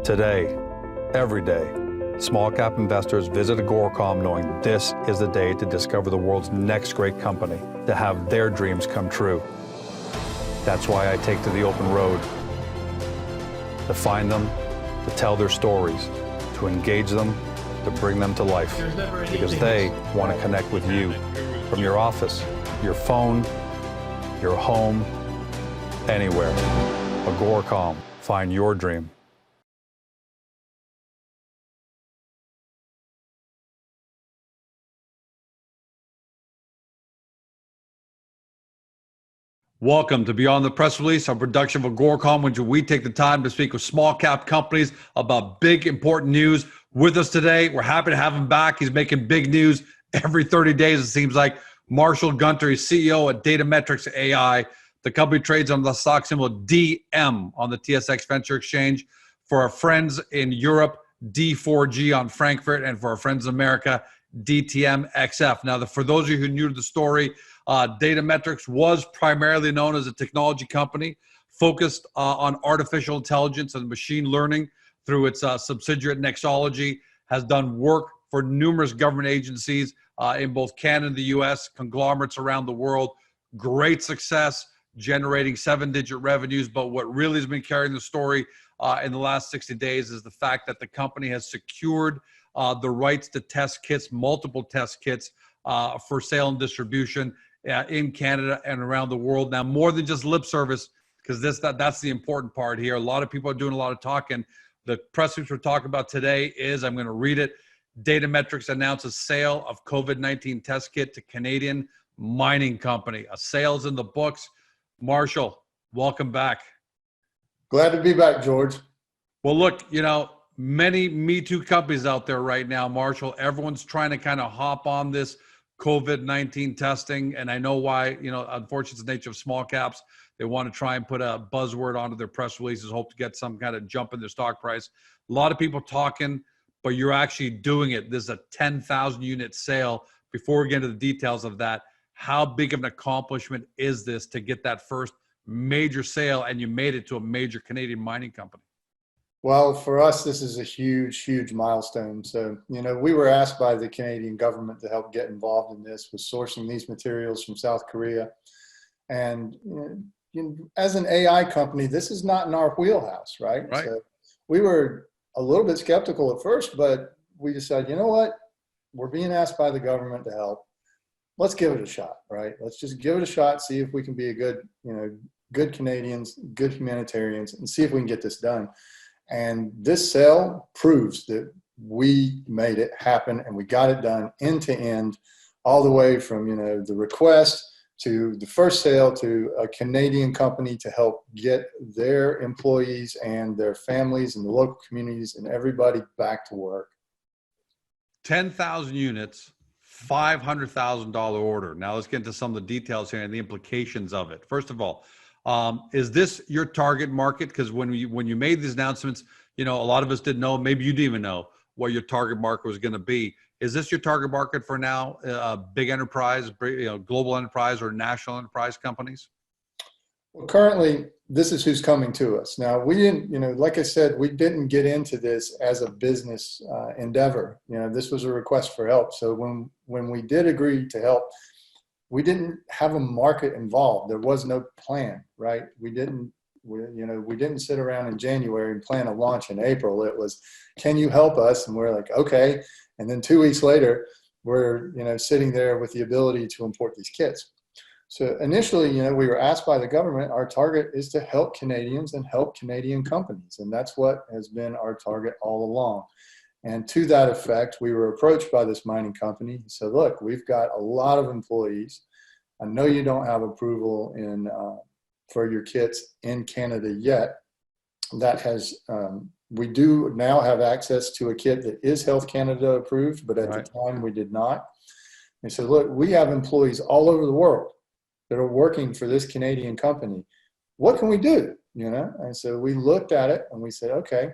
Today, every day, small cap investors visit Agoracom knowing this is the day to discover the world's next great company, to have their dreams come true. That's why I take to the open road, to find them, to tell their stories, to engage them, to bring them to life, because they want to connect with you from your office, your phone, your home, anywhere. Agoracom, find your dream. Welcome to Beyond the Press Release, our production of Agoracom, which we take the time to speak with small cap companies about big, important news. With us today, we're happy to have him back. He's making big news every 30 days, it seems like. Marshall Gunter, he's CEO at Datametrex AI. The company trades on the stock symbol DM on the TSXV Venture Exchange. For our friends in Europe, D4G on Frankfurt, and for our friends in America, DTMXF. Now, for those of you who are new to the story, Datametrex was primarily known as a technology company focused on artificial intelligence and machine learning through its subsidiary Nexology, has done work for numerous government agencies in both Canada and the US, conglomerates around the world. Great success, generating 7-digit revenues. But what really has been carrying the story in the last 60 days is the fact that the company has secured the rights to test kits, multiple test kits for sale and distribution in Canada and around the world. Now, more than just lip service, because that's the important part here. A lot of people are doing a lot of talking. The press release we're talking about today is, I'm going to read it, Datametrex announces sale of COVID-19 test kit to Canadian mining company. A sale's in the books. Marshall, welcome back. Glad to be back, George. Well, look, many Me Too companies out there right now, Marshall. Everyone's trying to kind of hop on this COVID-19 testing. And I know why, unfortunately, it's the nature of small caps. They want to try and put a buzzword onto their press releases, hope to get some kind of jump in their stock price. A lot of people talking, but you're actually doing it. This is a 10,000 unit sale. Before we get into the details of that, how big of an accomplishment is this to get that first major sale, and you made it to a major Canadian mining company? Well, for us, this is a huge, huge milestone. So, we were asked by the Canadian government to help get involved in this, with sourcing these materials from South Korea. And as an AI company, this is not in our wheelhouse, right? So we were a little bit skeptical at first, but we decided, you know what? We're being asked by the government to help. Let's give it a shot, right? Let's just give it a shot, see if we can be a good Canadians, good humanitarians, and see if we can get this done. And this sale proves that we made it happen, and we got it done end to end, all the way from the request to the first sale to a Canadian company to help get their employees and their families and the local communities and everybody back to work. 10,000 units, $500,000 order. Now let's get into some of the details here and the implications of it. First of all, is this your target market? Because when you made these announcements, a lot of us didn't know, maybe you didn't even know what your target market was going to be. Is this your target market for now? Big enterprise, global enterprise, or national enterprise companies? Well, currently, this is who's coming to us. Now, we didn't, like I said, we didn't get into this as a business endeavor. This was a request for help. So when we did agree to help, we didn't have a market involved. There was no plan, right? We didn't sit around in January and plan a launch in April. It was, can you help us? And we're like, okay. And then 2 weeks later, we're sitting there with the ability to import these kits. So initially, we were asked by the government, our target is to help Canadians and help Canadian companies. And that's what has been our target all along. And to that effect, we were approached by this mining company. He said, look, we've got a lot of employees. I know you don't have approval for your kits in Canada yet. That has, we do now have access to a kit that is Health Canada approved, but at the time we did not. And so look, we have employees all over the world that are working for this Canadian company. What can we do? And so we looked at it and we said, okay,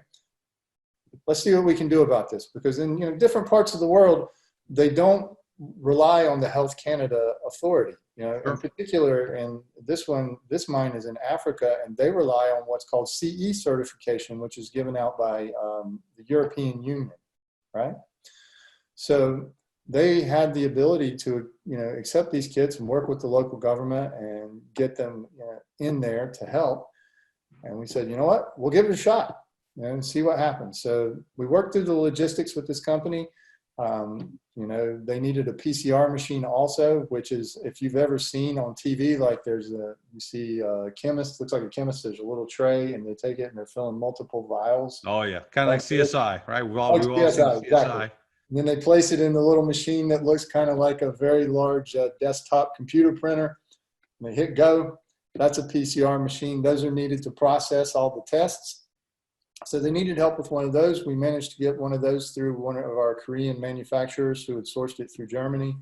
let's see what we can do about this. Because in different parts of the world, they don't rely on the Health Canada authority. You know, in Sure. particular, and this mine is in Africa, and they rely on what's called CE certification, which is given out by the European Union, right? So they had the ability to, accept these kids and work with the local government and get them in there to help. And we said, you know what, we'll give it a shot and see what happens. So we worked through the logistics with this company. They needed a PCR machine also, which is, if you've ever seen on TV, like you see a chemist, looks like a chemist, there's a little tray and they take it and they're filling multiple vials. Oh yeah, kind of like CSI, right? Like We've all seen CSI, exactly. CSI. And then they place it in the little machine that looks kind of like a very large desktop computer printer. And they hit go. That's a PCR machine. Those are needed to process all the tests. So they needed help with one of those. We managed to get one of those through one of our Korean manufacturers who had sourced it through Germany.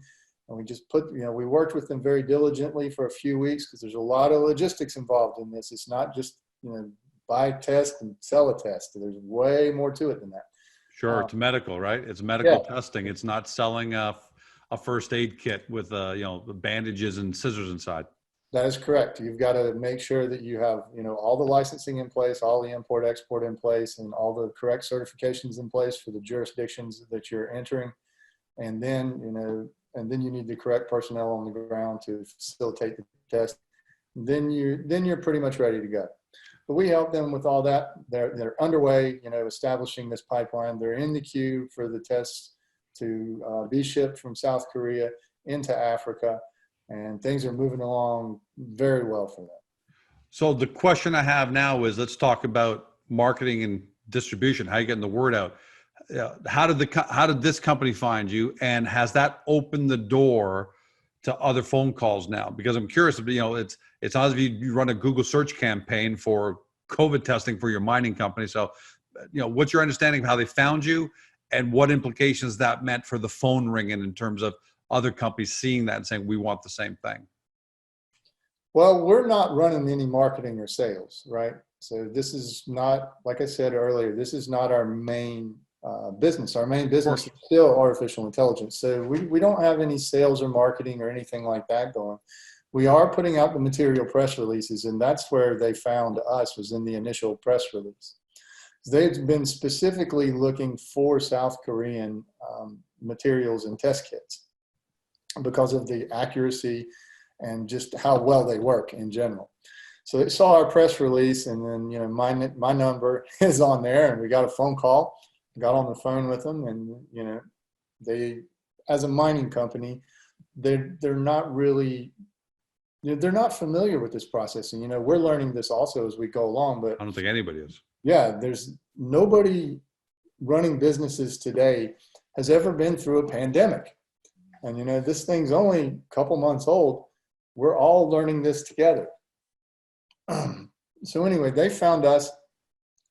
And we just we worked with them very diligently for a few weeks because there's a lot of logistics involved in this. It's not just, buy a test and sell a test. There's way more to it than that. Sure, it's medical, right? It's medical Yeah. testing. It's not selling a first aid kit with bandages and scissors inside. That is correct. You've got to make sure that you have, all the licensing in place, all the import export in place, and all the correct certifications in place for the jurisdictions that you're entering. And then, you need the correct personnel on the ground to facilitate the test. Then you're pretty much ready to go. But we help them with all that. They're underway, establishing this pipeline. They're in the queue for the tests to be shipped from South Korea into Africa. And things are moving along very well for them. So the question I have now is, let's talk about marketing and distribution. How you getting the word out? How did this company find you, and has that opened the door to other phone calls now? Because I'm curious. It's not as if you run a Google search campaign for COVID testing for your mining company. So, what's your understanding of how they found you, and what implications that meant for the phone ringing in terms of other companies seeing that and saying, we want the same thing? Well, we're not running any marketing or sales, right? So this is not, like I said earlier, this is not our main business. Our main business is still artificial intelligence. So we don't have any sales or marketing or anything like that going. We are putting out the material press releases, and that's where they found us, was in the initial press release. They've been specifically looking for South Korean materials and test kits because of the accuracy and just how well they work in general. So they saw our press release, and then, my number is on there, and we got a phone call, got on the phone with them, and, they, as a mining company, they're not really, they're not familiar with this process. And, we're learning this also as we go along, but I don't think anybody is. Yeah, there's nobody running businesses today has ever been through a pandemic. And, this thing's only a couple months old. We're all learning this together. So anyway, they found us.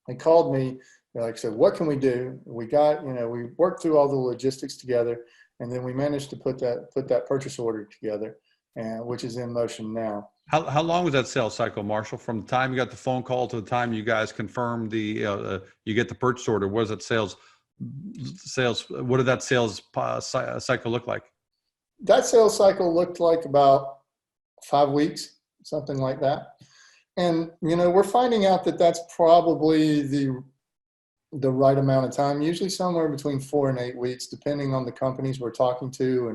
They called me. They said, what can we do? We got, we worked through all the logistics together, and then we managed to put that purchase order together, which is in motion now. How long was that sales cycle, Marshall? From the time you got the phone call to the time you guys confirmed you get the purchase order? What does that sales? What did that sales cycle look like? That sales cycle looked like about 5 weeks, something like that. And, we're finding out that that's probably the right amount of time, usually somewhere between 4 and 8 weeks, depending on the companies we're talking to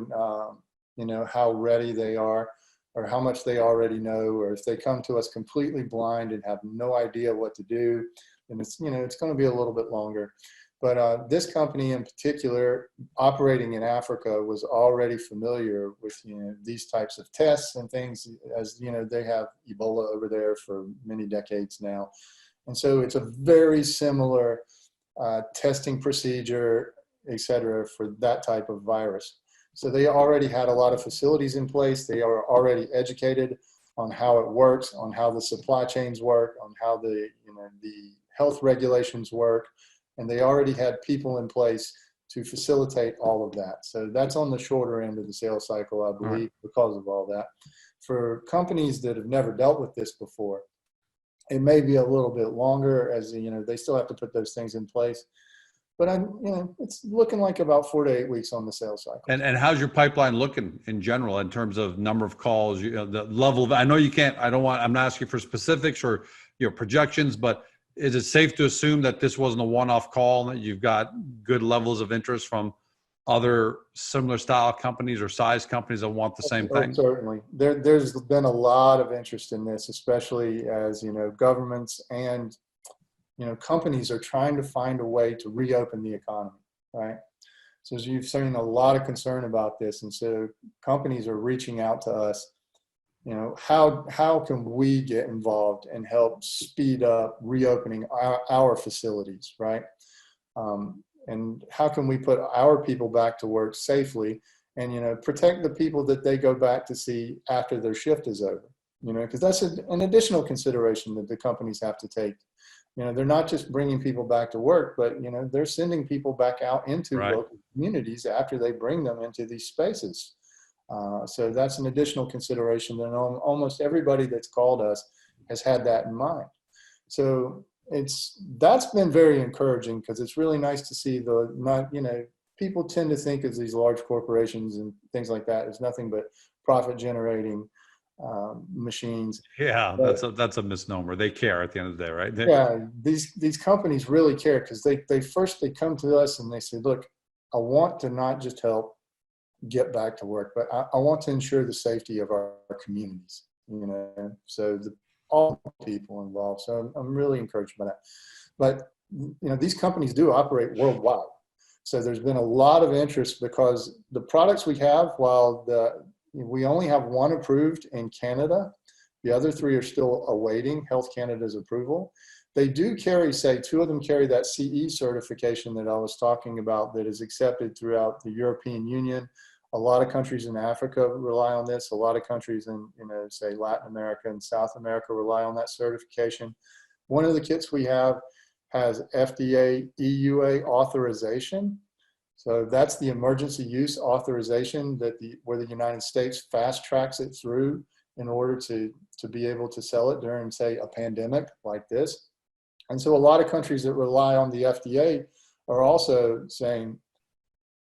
and, how ready they are or how much they already know, or if they come to us completely blind and have no idea what to do, then it's going to be a little bit longer. But this company in particular, operating in Africa, was already familiar with these types of tests and things, as they have Ebola over there for many decades now, and so it's a very similar testing procedure, et cetera, for that type of virus. So they already had a lot of facilities in place. They are already educated on how it works, on how the supply chains work, on how the health regulations work. And they already had people in place to facilitate all of that. So that's on the shorter end of the sales cycle, I believe, because of all that. For companies that have never dealt with this before, it may be a little bit longer, as they still have to put those things in place. but it's looking like about 4 to 8 weeks on the sales cycle. And how's your pipeline looking in general in terms of number of calls, the level of, I know you can't, I'm not asking for specifics or projections, but is it safe to assume that this wasn't a one-off call and that you've got good levels of interest from other similar style companies or size companies that want the same thing? Certainly. There's been a lot of interest in this, especially as, governments and, companies are trying to find a way to reopen the economy, right? So as you've seen a lot of concern about this. And so companies are reaching out to us, how can we get involved and help speed up reopening our facilities, right? And how can we put our people back to work safely and, protect the people that they go back to see after their shift is over, because that's an additional consideration that the companies have to take. They're not just bringing people back to work, but, they're sending people back out into local communities after they bring them into these spaces. So that's an additional consideration that almost everybody that's called us has had that in mind. So that's been very encouraging because it's really nice to see people tend to think of these large corporations and things like that as nothing but profit generating machines. Yeah, that's a misnomer. They care at the end of the day, right? These companies really care because they come to us and they say, look, I want to not just help get back to work, but I want to ensure the safety of our communities, so all people involved. So I'm really encouraged by that. But, these companies do operate worldwide. So there's been a lot of interest because the products we have, while we only have one approved in Canada, the other 3 are still awaiting Health Canada's approval. They do carry, say, 2 of them carry that CE certification that I was talking about that is accepted throughout the European Union. A lot of countries in Africa rely on this. A lot of countries in, say, Latin America and South America rely on that certification. One of the kits we have has FDA EUA authorization. So that's the emergency use authorization where the United States fast tracks it through in order to be able to sell it during, say, a pandemic like this. And so a lot of countries that rely on the FDA are also saying,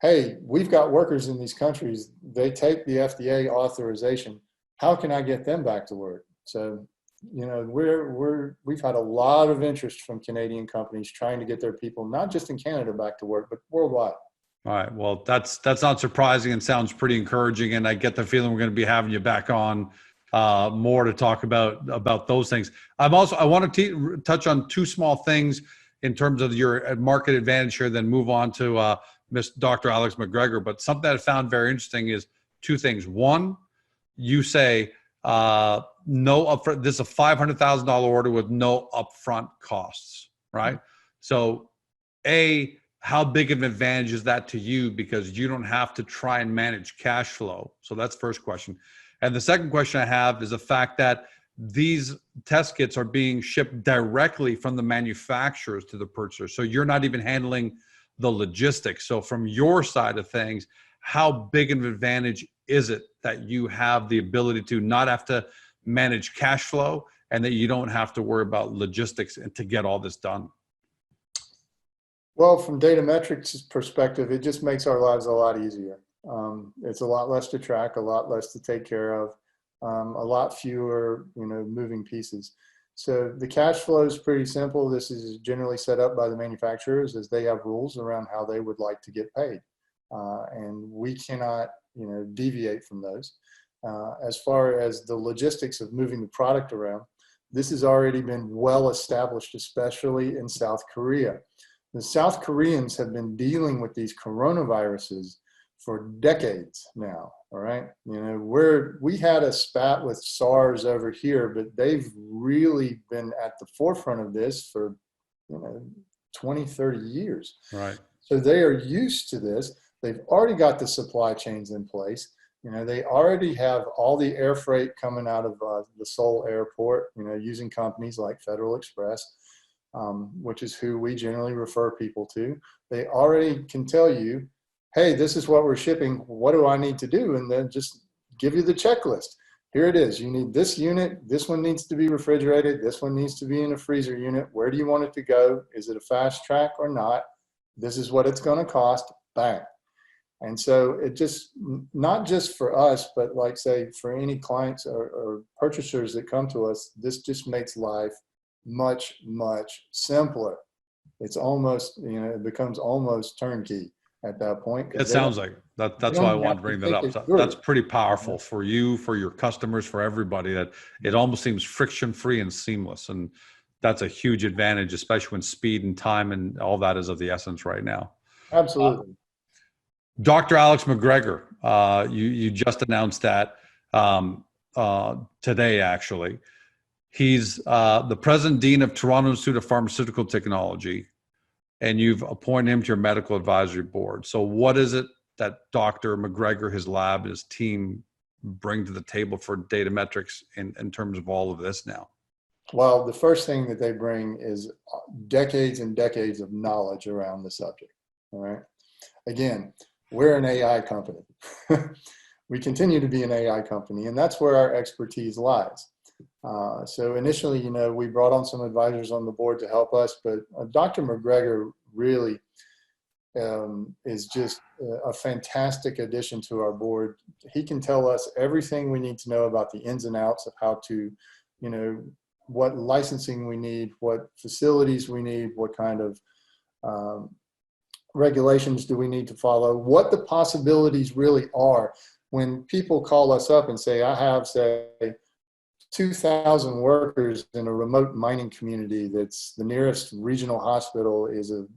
hey, we've got workers in these countries. They take the FDA authorization. How can I get them back to work? So, we've had a lot of interest from Canadian companies trying to get their people, not just in Canada, back to work, but worldwide. All right. Well, that's not surprising and sounds pretty encouraging. And I get the feeling we're going to be having you back on more to talk about those things. I want to touch on 2 small things in terms of your market advantage here, then move on to Dr. Alex McGregor. But something that I found very interesting is 2 things. One, you say no upfront. This is a $500,000 order with no upfront costs, right? Mm-hmm. So, how big of an advantage is that to you because you don't have to try and manage cash flow? So that's first question. And the second question I have is the fact that these test kits are being shipped directly from the manufacturers to the purchaser. So you're not even handling the logistics. So from your side of things, how big of an advantage is it that you have the ability to not have to manage cash flow and that you don't have to worry about logistics and to get all this done? Well, from Datametrex perspective, it just makes our lives a lot easier. It's a lot less to track, a lot less to take care of, a lot fewer, moving pieces. So the cash flow is pretty simple. This is generally set up by the manufacturers as they have rules around how they would like to get paid. And we cannot, deviate from those. As far as the logistics of moving the product around, this has already been well established, especially in South Korea. The South Koreans have been dealing with these coronaviruses for decades now, all right? We had a spat with SARS over here, but they've really been at the forefront of this for, 20, 30 years. Right. So they are used to this. They've already got the supply chains in place. They already have all the air freight coming out of the Seoul airport, using companies like Federal Express. Which is who we generally refer people to. They already can tell you, hey, this is what we're shipping. What do I need to do? And then just give you the checklist. Here it is. You need this unit. This one needs to be refrigerated. This one needs to be in a freezer unit. Where do you want it to go? Is it a fast track or not? This is what it's going to cost. Bang. And so it just, not just for us, but like say for any clients or purchasers that come to us, this just makes life much, much simpler. It's almost, it becomes almost turnkey at that point. It sounds like that. That's why I wanted to bring that up. So that's pretty powerful for you, for your customers, for everybody, that it almost seems friction-free and seamless. And that's a huge advantage, especially when speed and time and all that is of the essence right now. Absolutely. Dr. Alex McGregor, you just announced that today, actually. He's the President Dean of Toronto Institute of Pharmaceutical Technology, and you've appointed him to your medical advisory board. So what is it that Dr. McGregor, his lab, and his team bring to the table for Datametrex in terms of all of this now? Well, the first thing that they bring is decades and decades of knowledge around the subject. All right. Again, we're an AI company. We continue to be an AI company, and that's where our expertise lies. So initially, we brought on some advisors on the board to help us, but Dr. McGregor really is just a fantastic addition to our board. He can tell us everything we need to know about the ins and outs of how to, what licensing we need, what facilities we need, what kind of regulations do we need to follow, what the possibilities really are. When people call us up and say, I have, say, 2,000 workers in a remote mining community that's the nearest regional hospital is at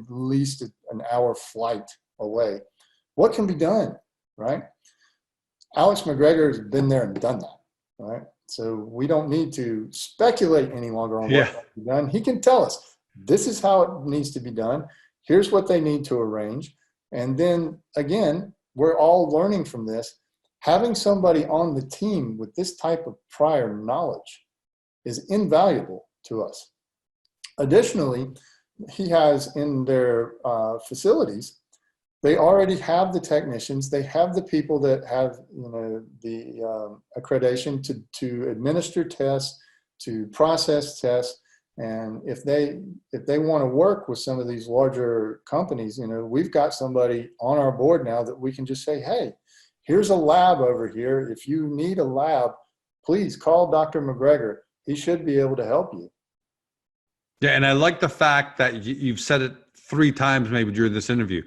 least an hour flight away. What can be done, right? Alex McGregor has been there and done that, right? So we don't need to speculate any longer on what can be done. He can tell us, this is how it needs to be done. Here's what they need to arrange. And then again, we're all learning from this. Having somebody on the team with this type of prior knowledge is invaluable to us. Additionally, he has in their facilities, they already have the technicians, they have the people that have the accreditation to administer tests, to process tests. And if they want to work with some of these larger companies, we've got somebody on our board now that we can just say, hey, here's a lab over here. If you need a lab, please call Dr. McGregor. He should be able to help you. Yeah, and I like the fact that you've said it 3 times maybe during this interview.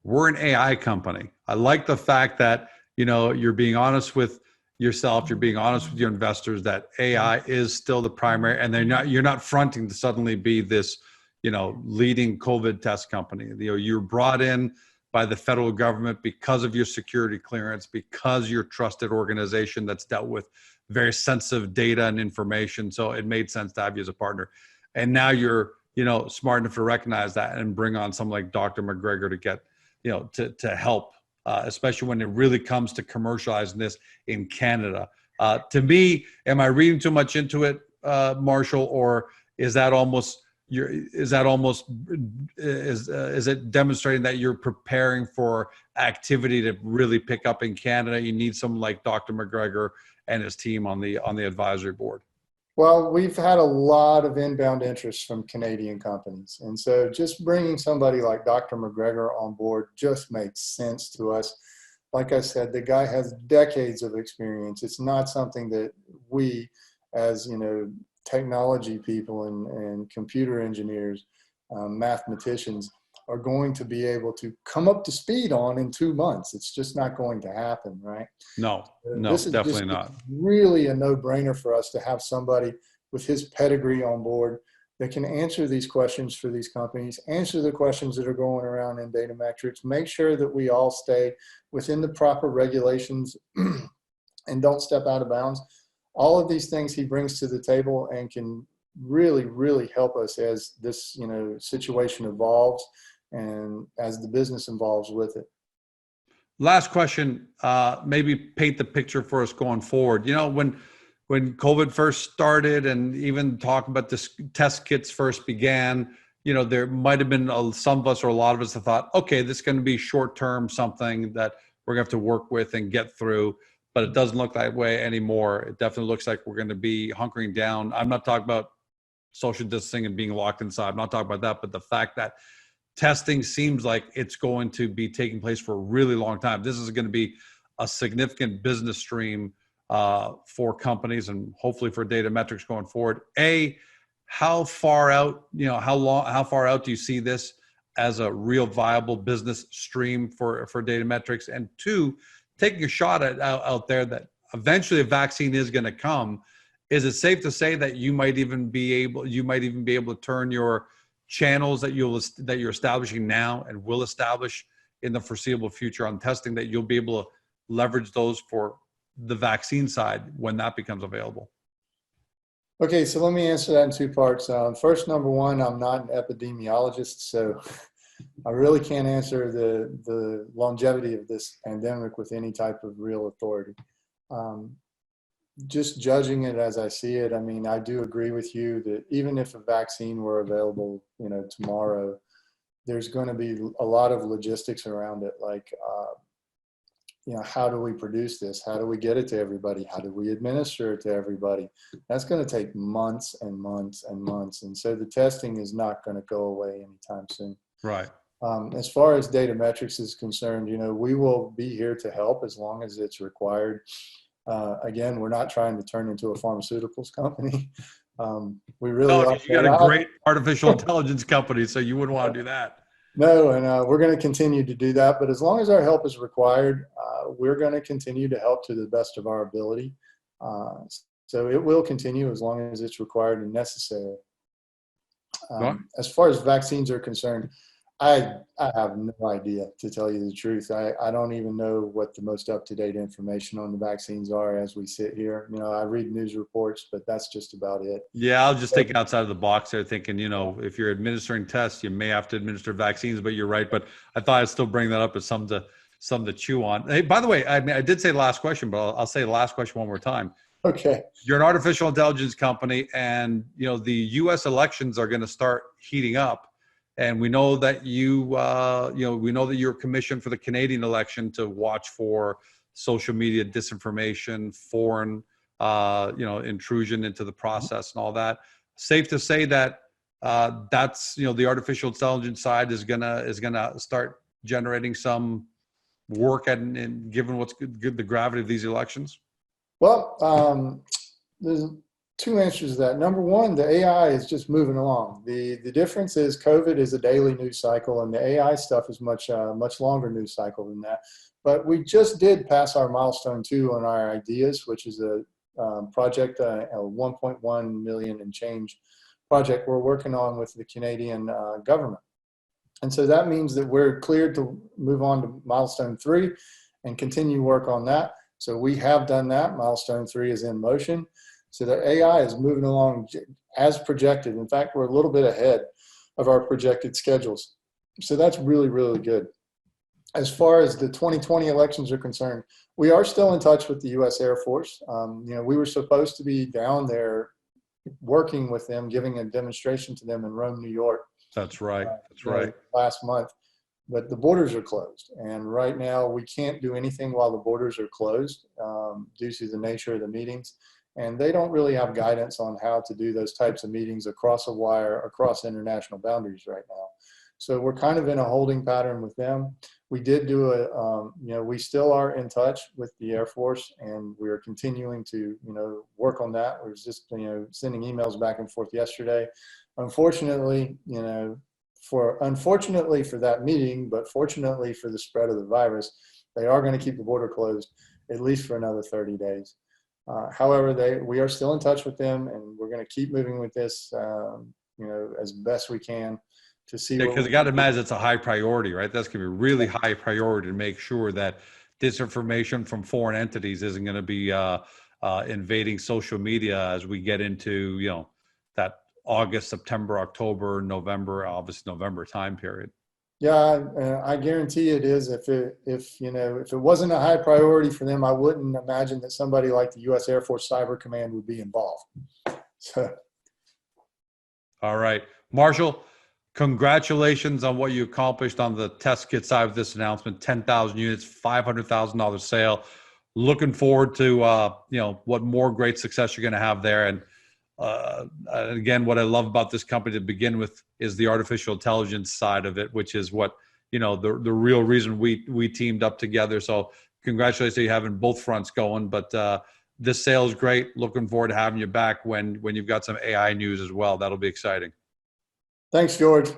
We're an AI company. I like the fact that, you're being honest with yourself, you're being honest with your investors, that AI is still the primary, and you're not fronting to suddenly be this, leading COVID test company. You're brought in by the federal government because of your security clearance, because you're a trusted organization that's dealt with very sensitive data and information. So it made sense to have you as a partner. And now you're, smart enough to recognize that and bring on someone like Dr. McGregor to get, to help, especially when it really comes to commercializing this in Canada. To me, am I reading too much into it, Marshall, or is that almost is it demonstrating that you're preparing for activity to really pick up in Canada? You need someone like Dr. McGregor and his team on the advisory board. Well, we've had a lot of inbound interest from Canadian companies. And so just bringing somebody like Dr. McGregor on board just makes sense to us. Like I said, the guy has decades of experience. It's not something that we, as technology people and computer engineers, mathematicians, are going to be able to come up to speed on in 2 months. It's just not going to happen, right? No, This is definitely not. Really a no-brainer for us to have somebody with his pedigree on board that can answer these questions for these companies, answer the questions that are going around in Datametrex, make sure that we all stay within the proper regulations and don't step out of bounds. All of these things he brings to the table and can really, really help us as this situation evolves and as the business evolves with it. Last question, maybe paint the picture for us going forward. When COVID first started and even talk about this test kits first began, there might have been some of us or a lot of us that thought, okay, this is going to be short-term, something that we're going to have to work with and get through, but it doesn't look that way anymore. It definitely looks like we're going to be hunkering down. I'm not talking about social distancing and being locked inside. I'm not talking about that, but the fact that testing seems like it's going to be taking place for a really long time. This is going to be a significant business stream for companies and hopefully for Datametrex going forward. How far out, how far out do you see this as a real viable business stream for Datametrex? And two, taking a shot out there that eventually a vaccine is going to come. Is it safe to say that you might even be able to turn your channels that you're establishing now and will establish in the foreseeable future on testing, that you'll be able to leverage those for the vaccine side when that becomes available? Okay, so let me answer that in two parts. First, number one, I'm not an epidemiologist, so I really can't answer the longevity of this pandemic with any type of real authority. Just judging it as I see it, I mean, I do agree with you that even if a vaccine were available, tomorrow, there's going to be a lot of logistics around it. Like, how do we produce this? How do we get it to everybody? How do we administer it to everybody? That's going to take months and months and months. And so the testing is not going to go away anytime soon. Right. As far as Datametrex is concerned, we will be here to help as long as it's required. Again, we're not trying to turn into a pharmaceuticals company. We really you got a great artificial intelligence company, so you wouldn't want to do that. No, and we're going to continue to do that. But as long as our help is required, we're going to continue to help to the best of our ability. So it will continue as long as it's required and necessary. As far as vaccines are concerned, I have no idea, to tell you the truth. I don't even know what the most up-to-date information on the vaccines are as we sit here. I read news reports, but that's just about it. Yeah, I'll just take it outside of the box there, thinking, if you're administering tests, you may have to administer vaccines, but you're right. But I thought I'd still bring that up as something to chew on. Hey, by the way, I did say the last question, but I'll say the last question one more time. Okay. You're an artificial intelligence company, and the U.S. elections are going to start heating up. And we know that you're commissioned for the Canadian election to watch for social media disinformation, foreign, intrusion into the process and all that. Safe to say that that's, the artificial intelligence side is gonna start generating some work and given what's good, the gravity of these elections. Well, there's two answers to that. Number one, the AI is just moving along. The difference is COVID is a daily news cycle, and the AI stuff is much longer news cycle than that. But we just did pass our milestone 2 on our ideas, which is a project, a 1.1 million and change project we're working on with the Canadian government. And so that means that we're cleared to move on to milestone 3 and continue work on that. So we have done that. Milestone 3 is in motion. So the AI is moving along as projected. In fact, we're a little bit ahead of our projected schedules. So that's really, really good. As far as the 2020 elections are concerned, we are still in touch with the U.S. Air Force. We were supposed to be down there working with them, giving a demonstration to them in Rome, New York. That's right. That's right. Last month. But the borders are closed. And right now we can't do anything while the borders are closed due to the nature of the meetings. And they don't really have guidance on how to do those types of meetings across a wire, across international boundaries right now. So we're kind of in a holding pattern with them. We did do we still are in touch with the Air Force, and we're continuing to, work on that. We're just, sending emails back and forth yesterday. Unfortunately, unfortunately for that meeting, but fortunately for the spread of the virus, they are going to keep the border closed at least for another 30 days. However, we are still in touch with them, and we're going to keep moving with this, as best we can to see. Because you got to imagine it's a high priority, right? That's going to be really high priority to make sure that disinformation from foreign entities isn't going to be invading social media as we get into, that August, September, October, November, obviously November time period. Yeah, I guarantee it is. If it wasn't a high priority for them, I wouldn't imagine that somebody like the U.S. Air Force Cyber Command would be involved. So. All right, Marshall, congratulations on what you accomplished on the test kit side of this announcement. 10,000 units, $500,000 sale. Looking forward to what more great success you're going to have there, and again, what I love about this company to begin with is the artificial intelligence side of it, which is what, you know, the real reason we teamed up together. So congratulations to you having both fronts going. But this sale is great. Looking forward to having you back when you've got some AI news as well. That'll be exciting. Thanks, George.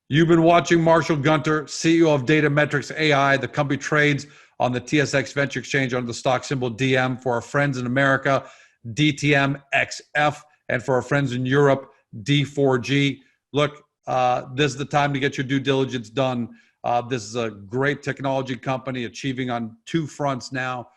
You've been watching Marshall Gunter, CEO of Datametrex AI. The company trades on the TSX Venture Exchange under the stock symbol DM. For our friends in America, DTMXF, and for our friends in Europe, D4G. Look, this is the time to get your due diligence done. This is a great technology company achieving on two fronts now.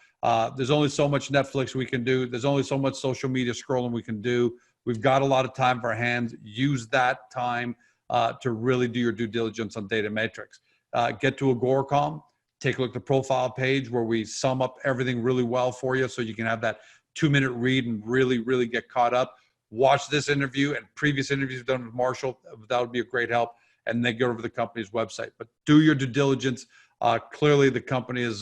There's only so much Netflix we can do. There's only so much social media scrolling we can do. We've got a lot of time for our hands. Use that time to really do your due diligence on Datametrex. Get to Agoracom, take a look at the profile page where we sum up everything really well for you so you can have that 2-minute read and really, really get caught up. Watch this interview and previous interviews done with Marshall. That would be a great help. And then go over to the company's website. But do your due diligence. Clearly, the company is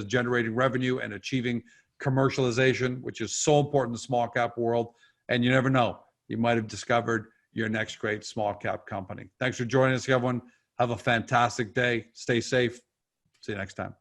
generating revenue and achieving commercialization, which is so important in the small cap world. And you never know, you might have discovered your next great small cap company. Thanks for joining us, everyone. Have a fantastic day. Stay safe. See you next time.